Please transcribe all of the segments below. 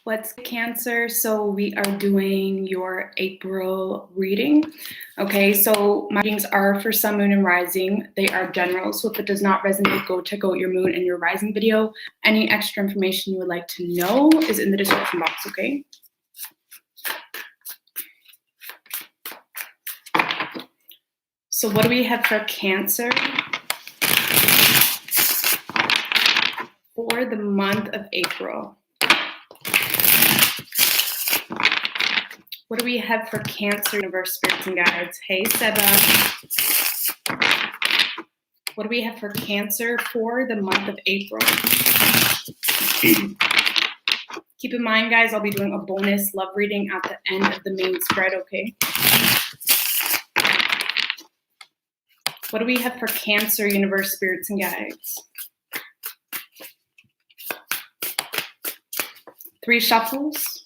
What's Cancer? So we are doing your April reading. Okay, so my readings are for Sun, Moon, and Rising. They are general, so if it does not resonate, go check out your Moon and your Rising video. Any extra information you would like to know is in the description box, okay? So what do we have for Cancer? For the month of April. What do we have for Cancer, Universe, Spirits, and Guides? Hey, Seba. What do we have for Cancer for the month of April? Keep in mind, guys, I'll be doing a bonus love reading at the end of the main spread, okay? What do we have for Cancer, Universe, Spirits, and Guides? 3 shuffles.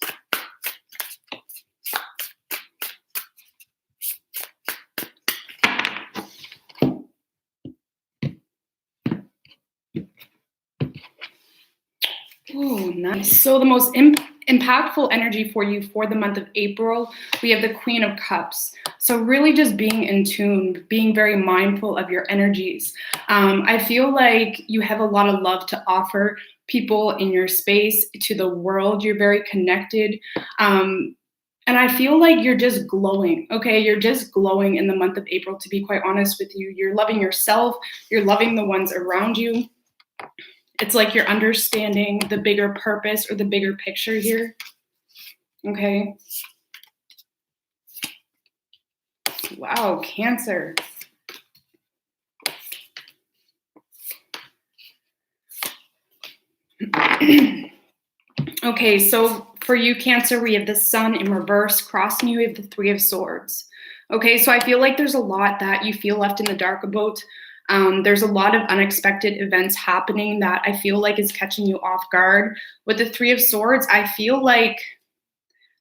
Oh, nice. So the most impactful energy for you for the month of April, we have the Queen of Cups. So really just being in tune, being very mindful of your energies. I feel like you have a lot of love to offer people in your space, to the world. You're very connected. And I feel like you're just glowing, okay? You're just glowing in the month of April, to be quite honest with you. You're loving yourself. You're loving the ones around you. It's like you're understanding the bigger purpose or the bigger picture here, okay? Wow, Cancer. Okay, so for you, Cancer, we have the Sun in reverse. Crossing you, we have the 3 of Swords. Okay, so I feel like there's a lot that you feel left in the dark about. There's a lot of unexpected events happening that I feel like is catching you off guard. With the 3 of Swords, I feel like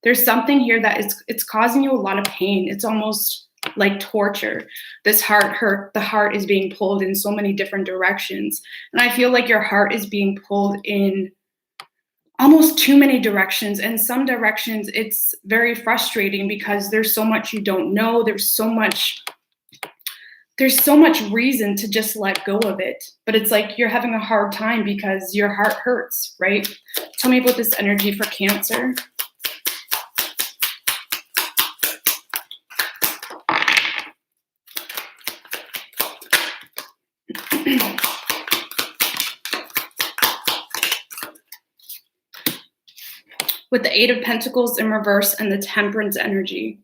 there's something here that it's causing you a lot of pain. It's almost like torture. This heart hurt, the heart is being pulled in so many different directions. And I feel like your heart is being pulled in almost too many directions. And some directions, it's very frustrating because there's so much you don't know. There's so much reason to just let go of it, but it's like you're having a hard time because your heart hurts, right? Tell me about this energy for Cancer. With the 8 of Pentacles in reverse and the Temperance energy.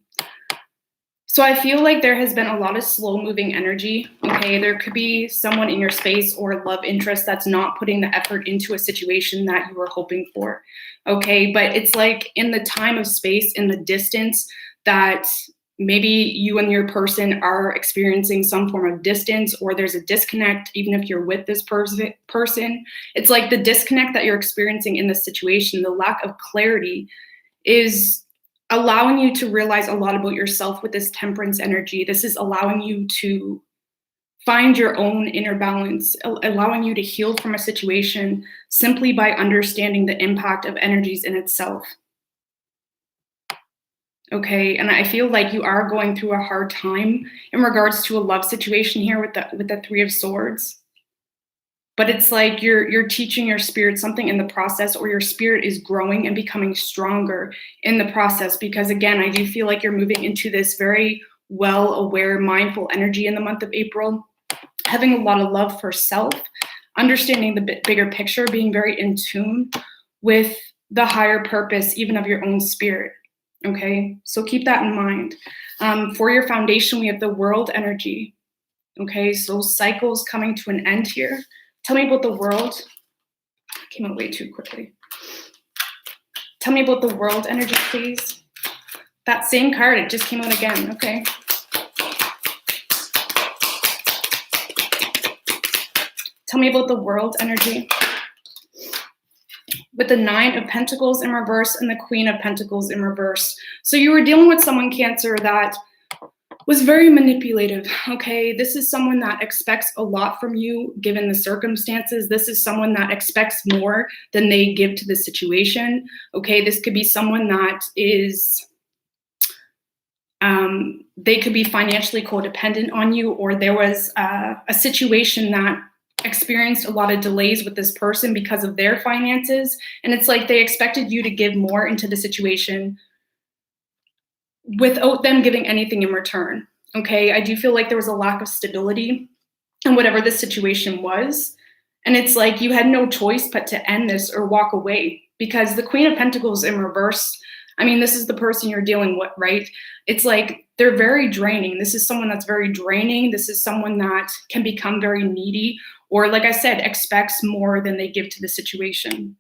So I feel like there has been a lot of slow moving energy, okay? There could be someone in your space or love interest that's not putting the effort into a situation that you were hoping for, okay? But it's like in the time of space, in the distance, that maybe you and your person are experiencing some form of distance, or there's a disconnect, even if you're with this person. It's like the disconnect that you're experiencing in this situation, the lack of clarity is allowing you to realize a lot about yourself with this Temperance energy. This is allowing you to find your own inner balance, allowing you to heal from a situation simply by understanding the impact of energies in itself. Okay, and I feel like you are going through a hard time in regards to a love situation here with the 3 of Swords. But it's like you're teaching your spirit something in the process, or your spirit is growing and becoming stronger in the process. Because again, I do feel like you're moving into this very well-aware, mindful energy in the month of April, having a lot of love for self, understanding the bigger picture, being very in tune with the higher purpose, even of your own spirit. Okay, so keep that in mind. For your foundation, we have the World energy. Okay, so cycles coming to an end here. Tell me about the World. Came out way too quickly. Tell me about the World energy, please. That same card, it just came out again, okay? Tell me about the World energy. With the 9 of Pentacles in reverse and the Queen of Pentacles in reverse. So you were dealing with someone, Cancer, that was very manipulative, okay? This is someone that expects a lot from you given the circumstances. This is someone that expects more than they give to the situation, okay? This could be someone that is, they could be financially codependent on you, or there was a situation that experienced a lot of delays with this person because of their finances. And it's like they expected you to give more into the situation without them giving anything in return. Okay, I do feel like there was a lack of stability in whatever the situation was. And it's like you had no choice but to end this or walk away, because the Queen of Pentacles in reverse, I mean, this is the person you're dealing with, right? It's like they're very draining. This is someone that's very draining. This is someone that can become very needy, or like I said, expects more than they give to the situation.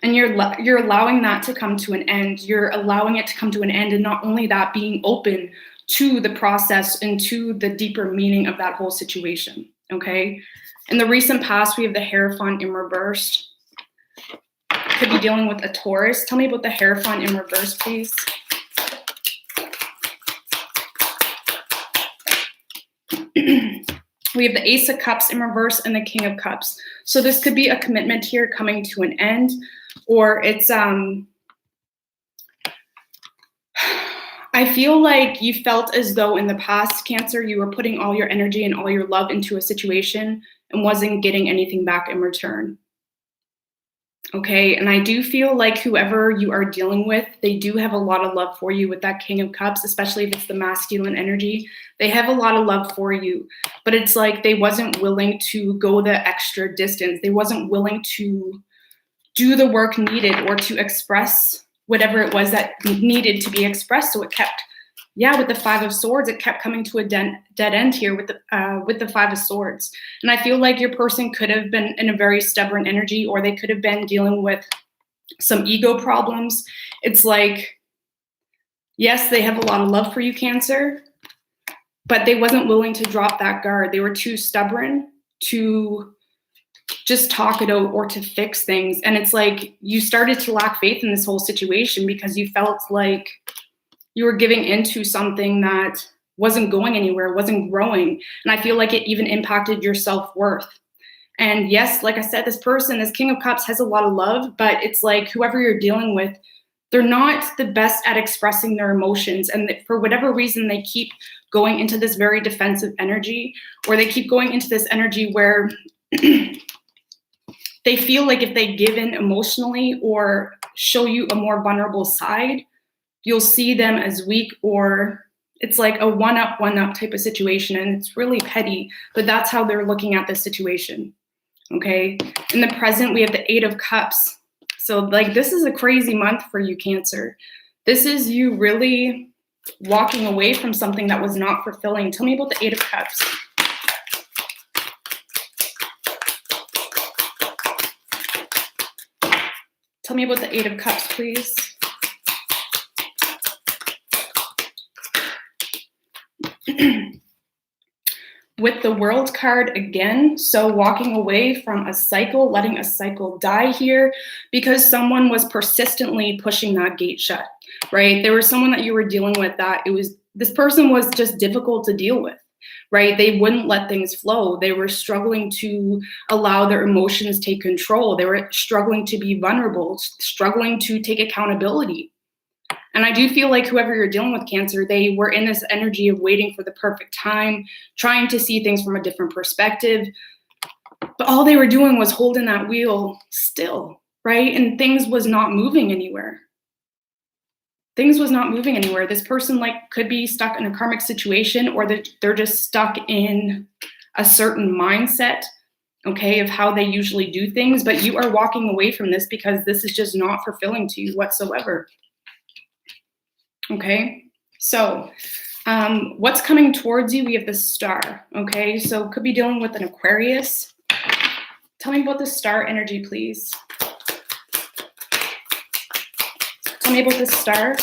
And you're allowing that to come to an end. You're allowing it to come to an end, and not only that, being open to the process and to the deeper meaning of that whole situation, okay? In the recent past, we have the Hierophant in reverse. Could be dealing with a Taurus. Tell me about the Hierophant in reverse, please. We have the Ace of Cups in reverse and the King of Cups. So this could be a commitment here coming to an end, or it's, I feel like you felt as though in the past, Cancer, you were putting all your energy and all your love into a situation and wasn't getting anything back in return. Okay, and I do feel like whoever you are dealing with, they do have a lot of love for you with that King of Cups, especially if it's the masculine energy. They have a lot of love for you, but it's like they wasn't willing to go the extra distance. They wasn't willing to do the work needed or to express whatever it was that needed to be expressed. So it kept, with the Five of Swords, it kept coming to a dead end here with the Five of Swords. And I feel like your person could have been in a very stubborn energy, or they could have been dealing with some ego problems. It's like, yes, they have a lot of love for you, Cancer, but they wasn't willing to drop that guard. They were too stubborn to just talk it out or to fix things. And it's like you started to lack faith in this whole situation because you felt like you were giving into something that wasn't going anywhere, wasn't growing. And I feel like it even impacted your self-worth. And yes, like I said, this person, this King of Cups, has a lot of love, but it's like whoever you're dealing with, they're not the best at expressing their emotions. And for whatever reason, they keep going into this very defensive energy, or they keep going into this energy where they feel like if they give in emotionally or show you a more vulnerable side, you'll see them as weak, or it's like a one-up type of situation. And it's really petty, but that's how they're looking at this situation, okay? In the present, we have the Eight of Cups. So like, this is a crazy month for you, Cancer. This is you really walking away from something that was not fulfilling. Tell me about the Eight of Cups. Tell me about the Eight of Cups, please. With the World card again, so walking away from a cycle, letting a cycle die here because someone was persistently pushing that gate shut, right? There was someone that you were dealing with that this person was just difficult to deal with, right? They wouldn't let things flow. They were struggling to allow their emotions take control. They were struggling to be vulnerable, struggling to take accountability. And I do feel like whoever you're dealing with, Cancer, they were in this energy of waiting for the perfect time, trying to see things from a different perspective. But all they were doing was holding that wheel still, right? And things was not moving anywhere. Things was not moving anywhere. This person could be stuck in a karmic situation, or they're just stuck in a certain mindset, okay, of how they usually do things. But you are walking away from this because this is just not fulfilling to you whatsoever. Okay, so what's coming towards you? We have the Star, okay? So could be dealing with an Aquarius. Tell me about the Star energy, please. Tell me about the Star.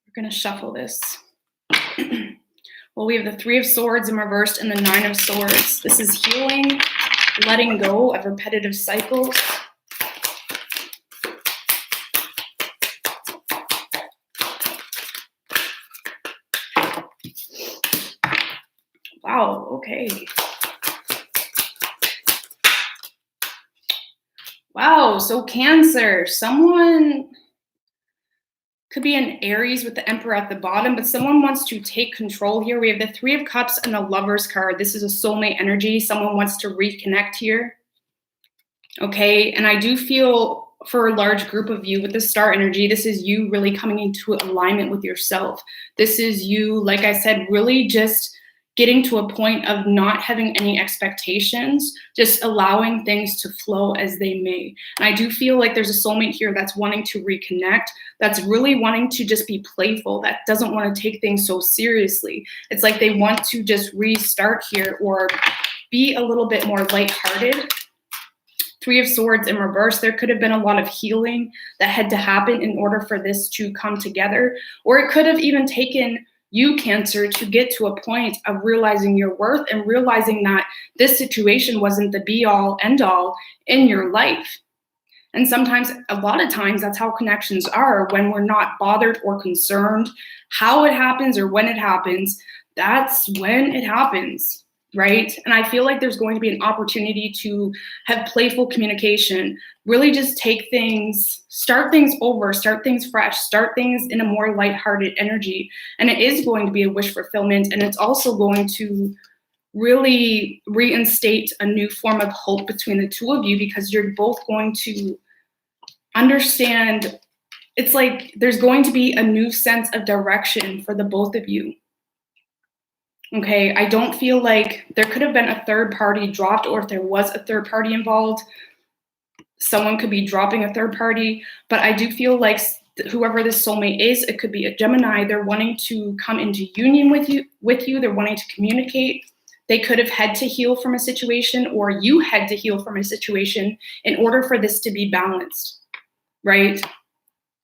We're gonna shuffle this. Well, we have the Three of Swords in reversed and the Nine of Swords. This is healing, letting go of repetitive cycles. Wow, okay. Wow, so Cancer, someone could be an Aries with the Emperor at the bottom, but someone wants to take control here. We have the Three of Cups and the Lover's card. This is a soulmate energy. Someone wants to reconnect here. Okay, and I do feel for a large group of you with the star energy, this is you really coming into alignment with yourself. This is you, like I said, really just getting to a point of not having any expectations, just allowing things to flow as they may. And I do feel like there's a soulmate here that's wanting to reconnect, that's really wanting to just be playful, that doesn't want to take things so seriously. It's like they want to just restart here or be a little bit more lighthearted. Three of Swords in reverse, there could have been a lot of healing that had to happen in order for this to come together. Or it could have even taken you, Cancer, to get to a point of realizing your worth and realizing that this situation wasn't the be all end all in your life. And sometimes, a lot of times, that's how connections are. When we're not bothered or concerned how it happens or when it happens, that's when it happens. Right? And I feel like there's going to be an opportunity to have playful communication, really just take things, start things over, start things fresh, start things in a more lighthearted energy. And it is going to be a wish fulfillment. And it's also going to really reinstate a new form of hope between the two of you, because you're both going to understand. It's like there's going to be a new sense of direction for the both of you. Okay, I don't feel like there could have been a third party dropped, or if there was a third party involved, someone could be dropping a third party. But I do feel like whoever this soulmate is, it could be a Gemini. They're wanting to come into union with you. They're wanting to communicate. They could have had to heal from a situation, or you had to heal from a situation in order for this to be balanced, right?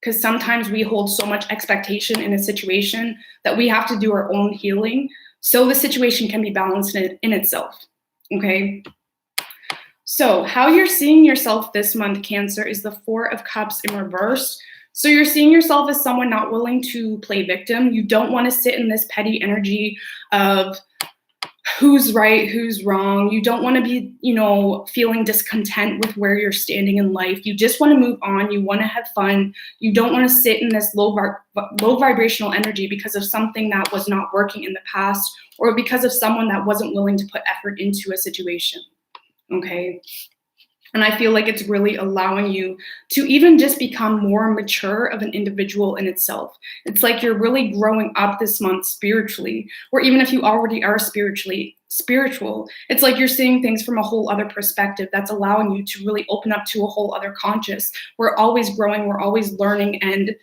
Because sometimes we hold so much expectation in a situation that we have to do our own healing so the situation can be balanced in itself, okay? So how you're seeing yourself this month, Cancer, is the Four of Cups in reverse. So you're seeing yourself as someone not willing to play victim. You don't want to sit in this petty energy of who's right, who's wrong. You don't want to be, feeling discontent with where you're standing in life. You just want to move on. You want to have fun. You don't want to sit in this low vibrational energy because of something that was not working in the past, or because of someone that wasn't willing to put effort into a situation. Okay. And I feel like it's really allowing you to even just become more mature of an individual in itself. It's like you're really growing up this month spiritually, or even if you already are spiritual, it's like you're seeing things from a whole other perspective that's allowing you to really open up to a whole other conscious. We're always growing, we're always learning and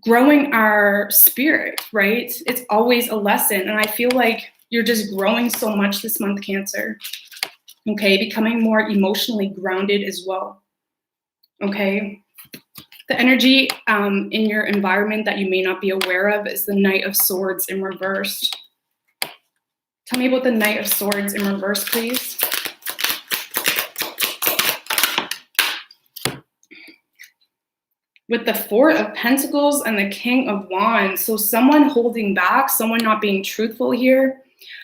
growing our spirit, right? It's always a lesson. And I feel like you're just growing so much this month, Cancer. Okay, becoming more emotionally grounded as well. Okay, the energy in your environment that you may not be aware of is the Knight of Swords in reverse. Tell me about the Knight of Swords in reverse, please. With the Four of Pentacles and the King of Wands. So someone holding back, someone not being truthful here.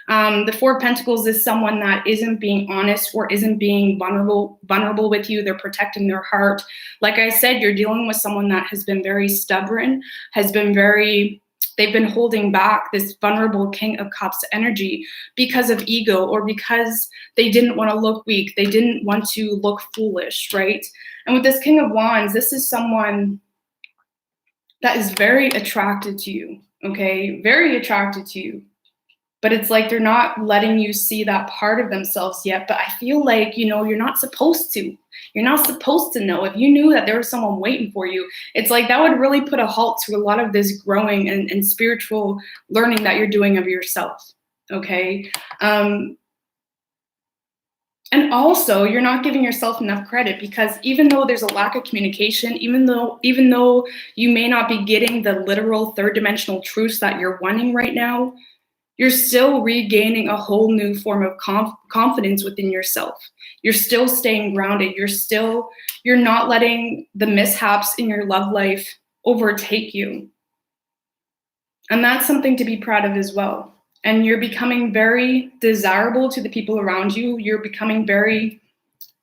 The Four of Pentacles is someone that isn't being honest or isn't being vulnerable with you. They're protecting their heart. Like I said, you're dealing with someone that has been very stubborn, they've been holding back this vulnerable King of Cups energy because of ego, or because they didn't want to look weak. They didn't want to look foolish, right? And with this King of Wands, this is someone that is very attracted to you, okay? Very attracted to you. But it's like they're not letting you see that part of themselves yet. But I feel like, you're not supposed to. You're not supposed to know. If you knew that there was someone waiting for you, it's like that would really put a halt to a lot of this growing and spiritual learning that you're doing of yourself, okay? And also, you're not giving yourself enough credit, because even though there's a lack of communication, even though you may not be getting the literal third dimensional truths that you're wanting right now, You're still regaining a whole new form of confidence within yourself. You're still staying grounded. You're not letting the mishaps in your love life overtake you. And that's something to be proud of as well. And you're becoming very desirable to the people around you. You're becoming very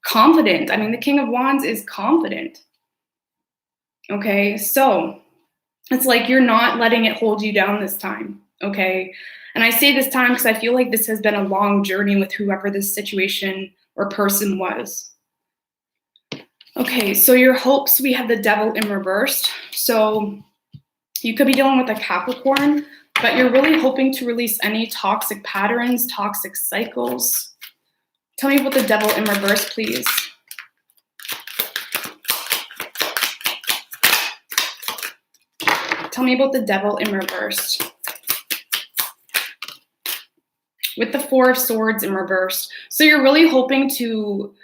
confident. I mean, the King of Wands is confident. Okay, so it's like you're not letting it hold you down this time. Okay, and I say this time because I feel like this has been a long journey with whoever this situation or person was. Okay, so your hopes, we have the Devil in reversed. So you could be dealing with a Capricorn, but you're really hoping to release any toxic patterns, toxic cycles. Tell me about the Devil in reverse, please. Tell me about the Devil in reverse. With the Four of Swords in reverse. So you're really hoping to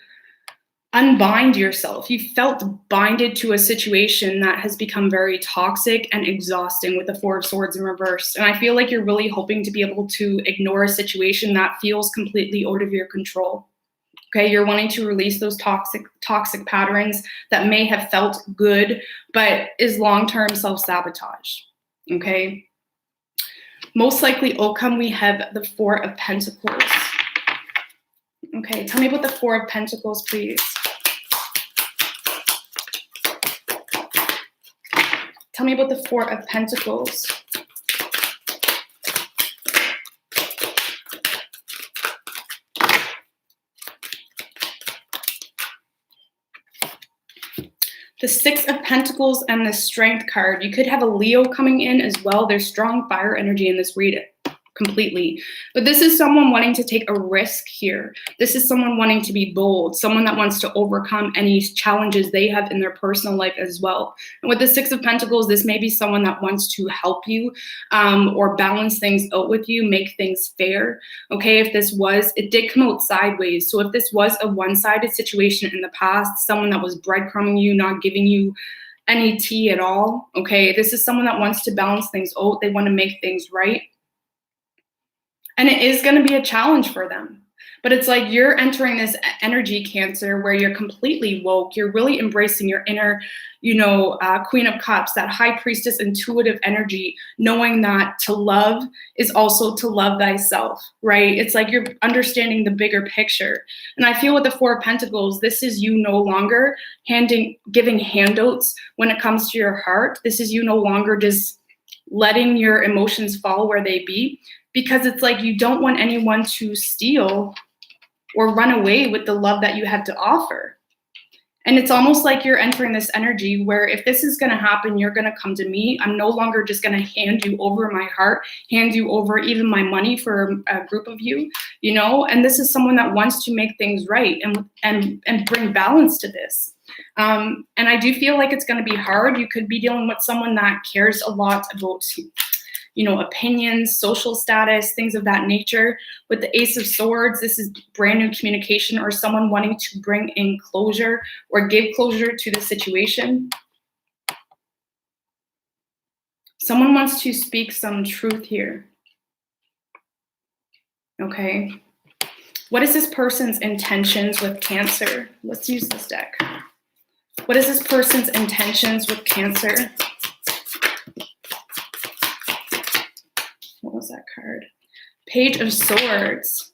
unbind yourself. You felt binded to a situation that has become very toxic and exhausting with the Four of Swords in reverse. And I feel like you're really hoping to be able to ignore a situation that feels completely out of your control. Okay, you're wanting to release those toxic patterns that may have felt good, but is long-term self-sabotage. Okay. Most likely outcome, we have the Four of Pentacles. Okay, tell me about the Four of Pentacles, please. Tell me about the Four of Pentacles. The Six of Pentacles and the Strength card. You could have a Leo coming in as well. There's strong fire energy in this read completely. But this is someone wanting to take a risk here. This is someone wanting to be bold, someone that wants to overcome any challenges they have in their personal life as well. And with the Six of Pentacles, this may be someone that wants to help you or balance things out with you, make things fair. Okay, if this was, it did come out sideways. So if this was a one-sided situation in the past, someone that was breadcrumbing you, not giving you any tea at all, okay, this is someone that wants to balance things out. They want to make things right. And it is going to be a challenge for them. But it's like you're entering this energy, Cancer, where you're completely woke. You're really embracing your inner, Queen of Cups, that High Priestess intuitive energy, knowing that to love is also to love thyself, right? It's like you're understanding the bigger picture. And I feel with the Four of Pentacles, this is you no longer giving handouts when it comes to your heart. This is you no longer just letting your emotions fall where they be. Because it's like you don't want anyone to steal or run away with the love that you have to offer. And it's almost like you're entering this energy where if this is going to happen, you're going to come to me. I'm no longer just going to hand you over my heart, hand you over even my money for a group of you, and this is someone that wants to make things right and bring balance to this. And I do feel like it's going to be hard. You could be dealing with someone that cares a lot about opinions, social status, things of that nature. With the Ace of Swords, this is brand new communication or someone wanting to bring in closure or give closure to the situation. Someone wants to speak some truth here. Okay. What is this person's intentions with Cancer? Let's use this deck. What is this person's intentions with Cancer? What was that card? Page of Swords.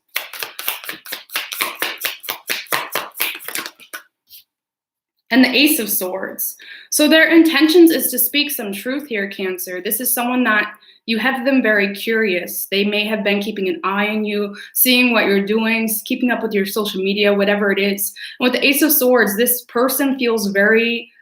And the Ace of Swords. So their intentions is to speak some truth here, Cancer. This is someone that you have them very curious. They may have been keeping an eye on you, seeing what you're doing, keeping up with your social media, whatever it is. And with the Ace of Swords, this person feels very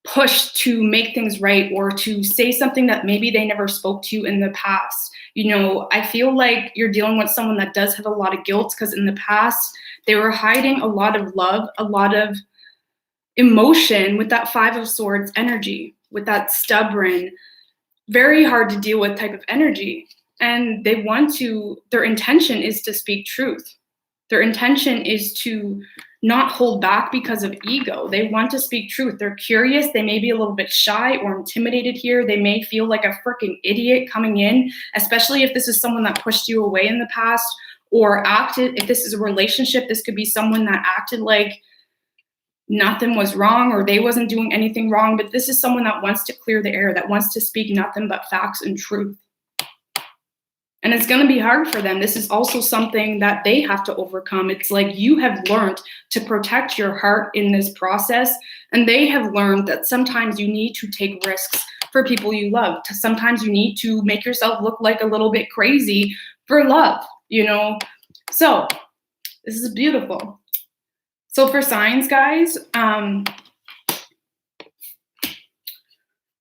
pushed to make things right or to say something that maybe they never spoke to you in the past. I feel like you're dealing with someone that does have a lot of guilt because in the past they were hiding a lot of love, a lot of emotion with that Five of Swords energy, with that stubborn, very hard to deal with type of energy. And their intention is to speak truth. Their intention is to not hold back because of ego. They want to speak truth. They're curious. They may be a little bit shy or intimidated here. They may feel like a freaking idiot coming in, especially if this is someone that pushed you away in the past or acted. If this is a relationship, this could be someone that acted like nothing was wrong or they wasn't doing anything wrong. But this is someone that wants to clear the air, that wants to speak nothing but facts and truth. And it's going to be hard for them. This is also something that they have to overcome. It's like you have learned to protect your heart in this process. And they have learned that sometimes you need to take risks for people you love. Sometimes you need to make yourself look like a little bit crazy for love, you know? So this is beautiful. So for signs, guys,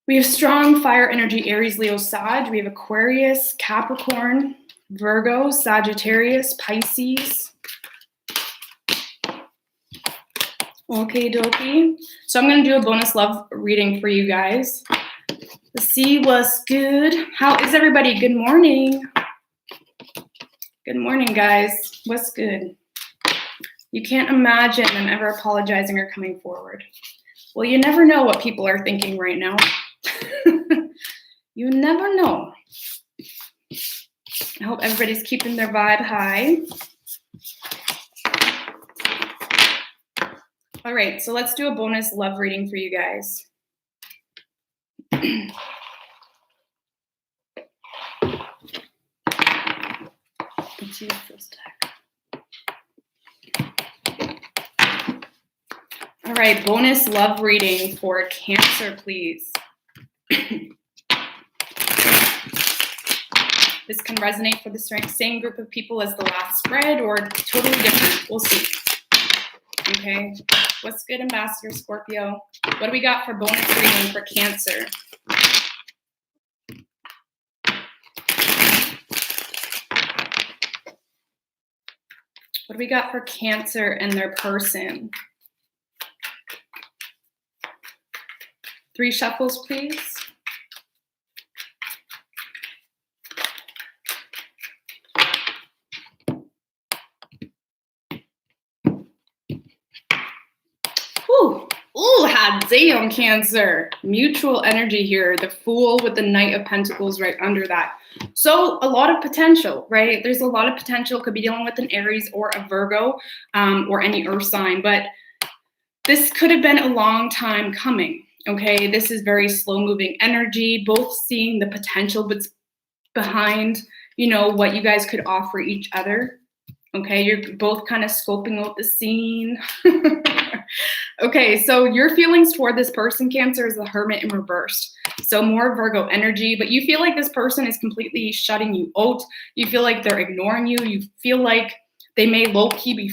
we have strong fire energy, Aries, Leo, Sag. We have Aquarius, Capricorn, Virgo, Sagittarius, Pisces. Okay, dokie. So I'm going to do a bonus love reading for you guys. Let's see what's good. How is everybody? Good morning. Good morning, guys. What's good? You can't imagine them ever apologizing or coming forward. Well, you never know what people are thinking right now. You never know. I hope everybody's keeping their vibe high. All right, so let's do a bonus love reading for you guys. Let's use this deck. All right, bonus love reading for Cancer, please. This can resonate for the same group of people as the last spread or totally different. We'll see. Okay. What's good, Ambassador Scorpio? What do we got for bonus reading for Cancer? What do we got for Cancer and their person? 3 shuffles, please. Ooh, hot damn, Cancer. Mutual energy here. The Fool with the Knight of Pentacles right under that. So a lot of potential, right? There's a lot of potential. Could be dealing with an Aries or a Virgo or any earth sign. But this could have been a long time coming, okay? This is very slow-moving energy, both seeing the potential but behind, you know, what you guys could offer each other. Okay, you're both kind of scoping out the scene. Okay, so your feelings toward this person, Cancer, is the Hermit in reverse. So more Virgo energy, but you feel like this person is completely shutting you out. You feel like they're ignoring you. You feel like they may low-key be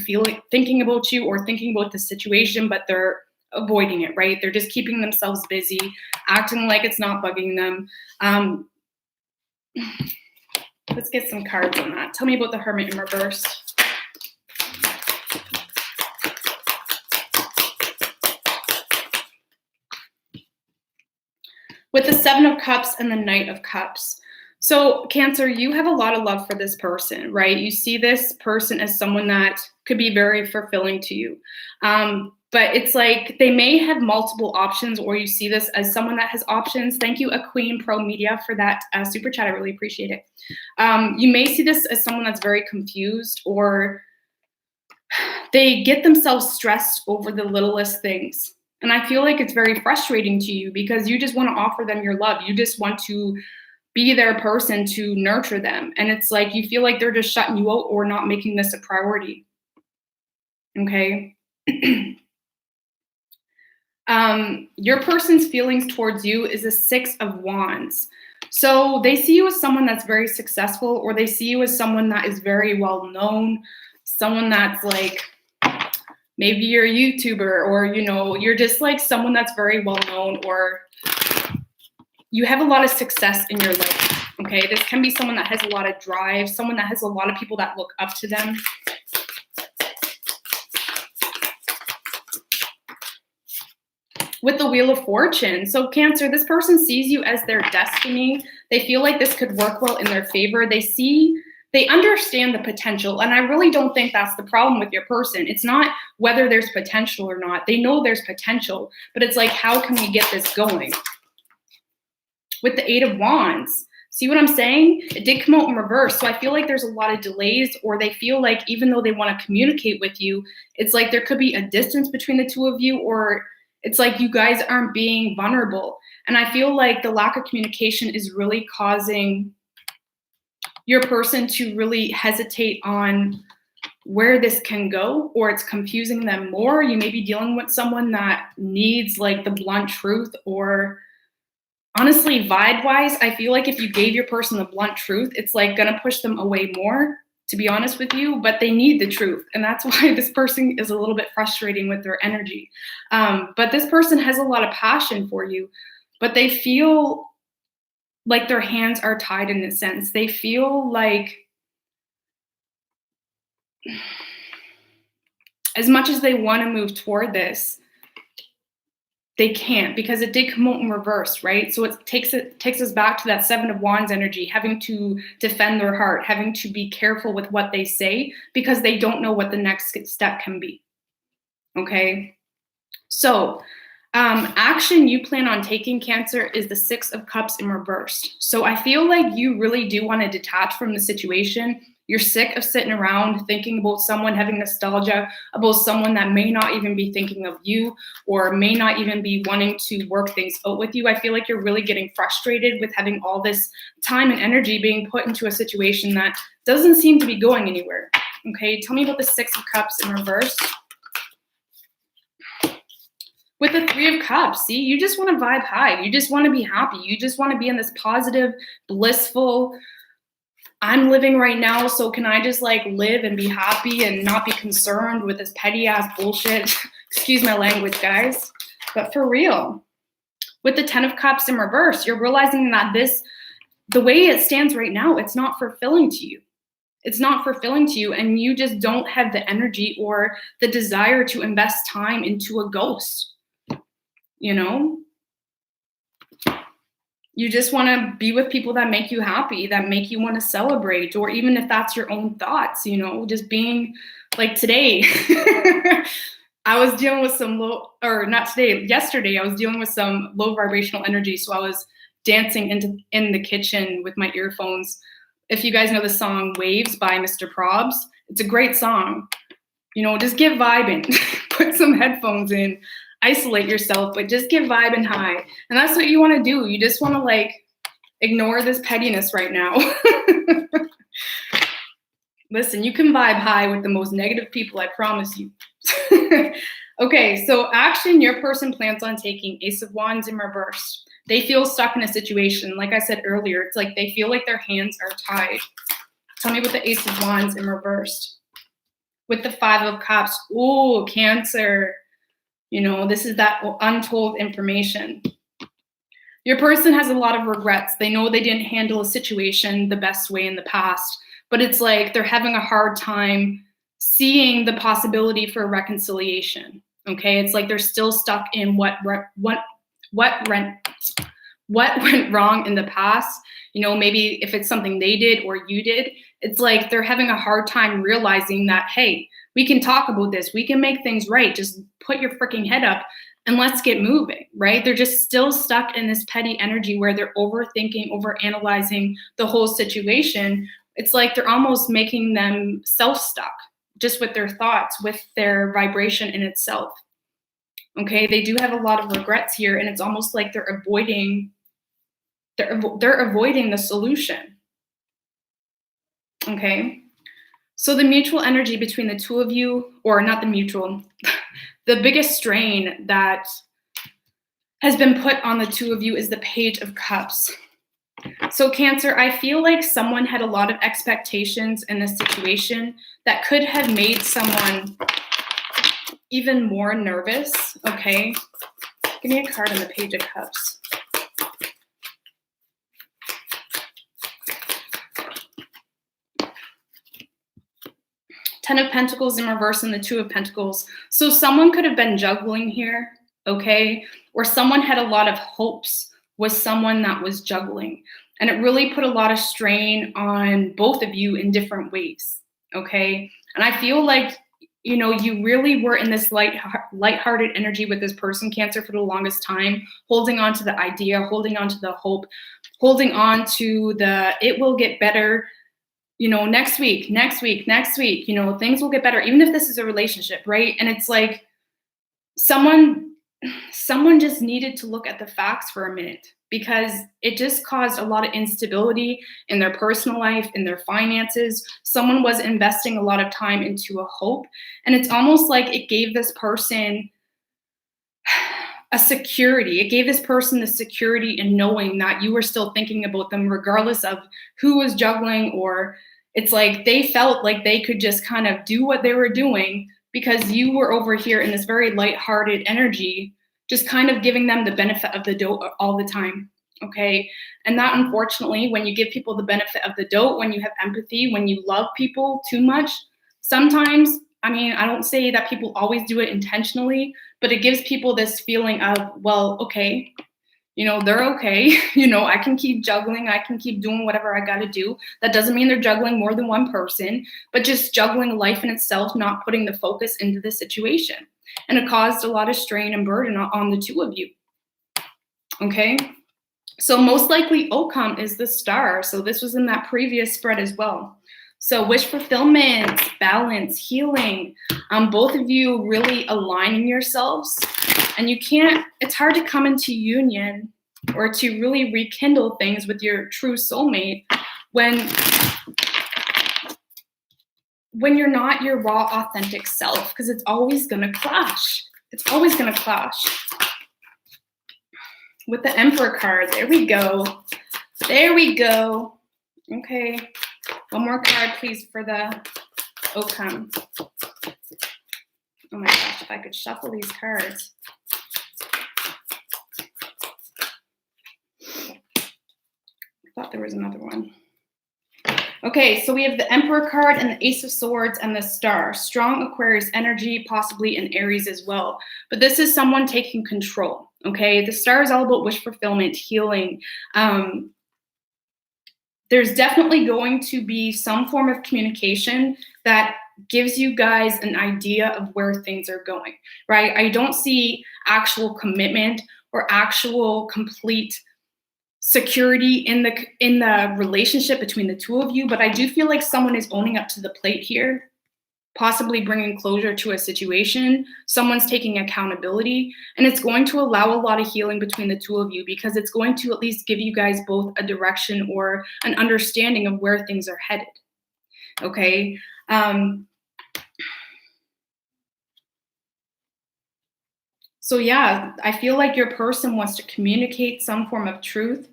thinking about you or thinking about the situation, but they're avoiding it, right? They're just keeping themselves busy, acting like it's not bugging them. Let's get some cards on that. Tell me about the Hermit in reverse. With the 7 of Cups and the Knight of Cups. So Cancer, you have a lot of love for this person, right? You see this person as someone that could be very fulfilling to you. But it's like they may have multiple options, or you see this as someone that has options. Thank you, A Queen Pro Media, for that super chat. I really appreciate it. You may see this as someone that's very confused, or they get themselves stressed over the littlest things. And I feel like it's very frustrating to you because you just want to offer them your love. You just want to be their person to nurture them. And it's like you feel like they're just shutting you out or not making this a priority. Okay? Your person's feelings towards you is a 6 of Wands. So they see you as someone that's very successful, or they see you as someone that is very well known, someone that's like, maybe you're a YouTuber, or, you know, you're just like someone that's very well known, or you have a lot of success in your life. Okay, this can be someone that has a lot of drive, someone that has a lot of people that look up to them. With the Wheel of Fortune. So Cancer, this person sees you as their destiny. They feel like this could work well in their favor. They see They understand the potential. And I really don't think that's the problem with your person. It's not whether there's potential or not. They know there's potential, but it's like, how can we get this going? With the Eight of Wands, see what I'm saying? It did come out in reverse. So I feel like there's a lot of delays, or they feel like even though they want to communicate with you, it's like there could be a distance between the two of you, or it's like you guys aren't being vulnerable. And I feel like the lack of communication is really causing your person to really hesitate on where this can go, or it's confusing them more. You may be dealing with someone that needs like the blunt truth, or honestly, vibe-wise, I feel like if you gave your person the blunt truth, it's like gonna push them away more, to be honest with you, but they need the truth. And that's why this person is a little bit frustrating with their energy. But this person has a lot of passion for you, but they feel like their hands are tied in a sense. They feel like as much as they want to move toward this, they can't, because it did come out in reverse, right? So it takes us back to that Seven of Wands energy, having to defend their heart, having to be careful with what they say, because they don't know what the next step can be. Okay? So action you plan on taking, Cancer, is the Six of Cups in reverse. So I feel like you really do want to detach from the situation. You're sick of sitting around thinking about someone, having nostalgia about someone that may not even be thinking of you, or may not even be wanting to work things out with you. I feel like you're really getting frustrated with having all this time and energy being put into a situation that doesn't seem to be going anywhere. Okay, tell me about the Six of Cups in reverse. With the Three of Cups, see, you just want to vibe high. You just want to be happy. You just want to be in this positive, blissful, I'm living right now, so can I just like live and be happy and not be concerned with this petty ass bullshit? Excuse my language, guys. But for real, with the Ten of Cups in reverse, you're realizing that the way it stands right now, it's not fulfilling to you. It's not fulfilling to you, and you just don't have the energy or the desire to invest time into a ghost. You know? You just want to be with people that make you happy, that make you want to celebrate, or even if that's your own thoughts, you know, just being like today. I was dealing with some yesterday, I was dealing with some low vibrational energy. So I was dancing in the kitchen with my earphones. If you guys know the song Waves by Mr. Probs, it's a great song. You know, just get vibing, put some headphones in, isolate yourself, but just get vibing high. And that's what you want to do. You just want to like ignore this pettiness right now. Listen, you can vibe high with the most negative people, I promise you. Okay, so action your person plans on taking, Ace of Wands in reverse. They feel stuck in a situation. Like I said earlier, it's like they feel like their hands are tied. Tell me what the Ace of Wands in reverse. With the Five of Cups, ooh, Cancer. You know, this is that untold information. Your person has a lot of regrets. They know they didn't handle a situation the best way in the past, but it's like they're having a hard time seeing the possibility for reconciliation. Okay, it's like they're still stuck in what went wrong in the past. You know, maybe if it's something they did or you did, it's like they're having a hard time realizing that, hey, we can talk about this. We can make things right. Just put your freaking head up and let's get moving, right? They're just still stuck in this petty energy where they're overthinking, overanalyzing the whole situation. It's like they're almost making them self-stuck just with their thoughts, with their vibration in itself. Okay, they do have a lot of regrets here, and it's almost like they're avoiding the solution. Okay. So the mutual energy between the two of you, or not the mutual, the biggest strain that has been put on the two of you is the Page of Cups. So Cancer, I feel like someone had a lot of expectations in this situation that could have made someone even more nervous, okay? Give me a card on the Page of Cups. Ten of Pentacles in reverse and the Two of Pentacles. So someone could have been juggling here, okay? Or someone had a lot of hopes with someone that was juggling. And it really put a lot of strain on both of you in different ways. Okay. And I feel like, you really were in this lighthearted energy with this person, Cancer, for the longest time, holding on to the idea, holding on to the hope, holding on to the it will get better, next week, things will get better, even if this is a relationship, right? And it's like someone just needed to look at the facts for a minute, because it just caused a lot of instability in their personal life, in their finances. Someone was investing a lot of time into a hope, and it's almost like it gave this person a security. It gave this person the security in knowing that you were still thinking about them regardless of who was juggling, or it's like they felt like they could just kind of do what they were doing because you were over here in this very lighthearted energy, just kind of giving them the benefit of the doubt all the time. Okay. And that, unfortunately, when you give people the benefit of the doubt, when you have empathy, when you love people too much, sometimes, I don't say that people always do it intentionally, but it gives people this feeling of, well, okay, they're okay. I can keep juggling. I can keep doing whatever I got to do. That doesn't mean they're juggling more than one person, but just juggling life in itself, not putting the focus into the situation. And it caused a lot of strain and burden on the two of you. Okay. So most likely outcome is the Star. So this was in that previous spread as well. So wish fulfillment, balance, healing, both of you really aligning yourselves. And it's hard to come into union or to really rekindle things with your true soulmate when you're not your raw, authentic self, because it's always going to clash. It's always going to clash. With the Emperor card, there we go. There we go. Okay. One more card, please, for the outcome. Oh my gosh, if I could shuffle these cards. I thought there was another one. Okay, so we have the Emperor card and the Ace of Swords and the Star. Strong Aquarius energy, possibly in Aries as well. But this is someone taking control, okay? The Star is all about wish fulfillment, healing. There's definitely going to be some form of communication that gives you guys an idea of where things are going, right? I don't see actual commitment or actual complete security in the relationship between the two of you, but I do feel like someone is owning up to the plate here, possibly bringing closure to a situation. Someone's taking accountability, and it's going to allow a lot of healing between the two of you, because it's going to at least give you guys both a direction or an understanding of where things are headed. Okay. So yeah, I feel like your person wants to communicate some form of truth,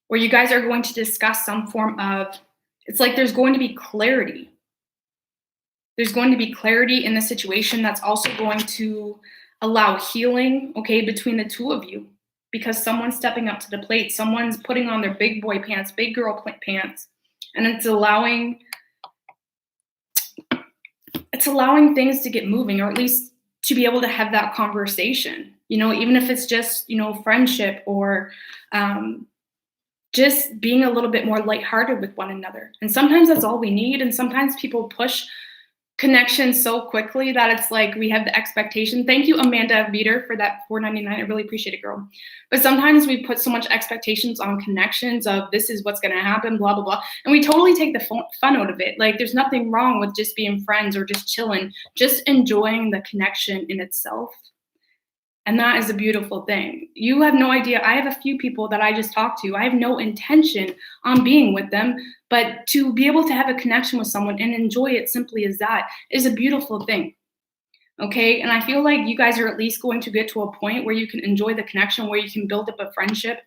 or you guys are going to discuss some form of, it's like there's going to be clarity. There's going to be clarity in the situation that's also going to allow healing, okay, between the two of you, because someone's stepping up to the plate. Someone's putting on their big boy pants, big girl pants, and it's allowing things to get moving, or at least to be able to have that conversation, even if it's just, friendship or just being a little bit more lighthearted with one another. And sometimes that's all we need. And sometimes people push connection so quickly that it's like we have the expectation. Thank you, Amanda Veeder, for that $4.99. I really appreciate it, girl. But sometimes we put so much expectations on connections of this is what's going to happen, blah, blah, blah. And we totally take the fun out of it. Like there's nothing wrong with just being friends or just chilling, just enjoying the connection in itself. And that is a beautiful thing. You have no idea. I have a few people that I just talked to. I have no intention on being with them, but to be able to have a connection with someone and enjoy it simply as that is a beautiful thing. Okay. And I feel like you guys are at least going to get to a point where you can enjoy the connection, where you can build up a friendship.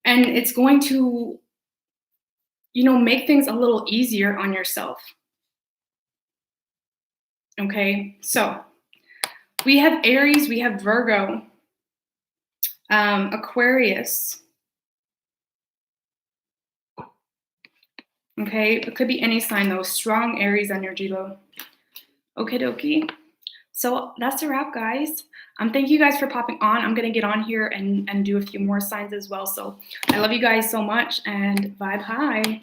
And it's going to, make things a little easier on yourself. Okay. So we have Aries, we have Virgo, Aquarius. Okay, it could be any sign though. Strong Aries energy though. Okie dokie. So that's a wrap, guys. Thank you guys for popping on. I'm gonna get on here and do a few more signs as well. So I love you guys so much and vibe high.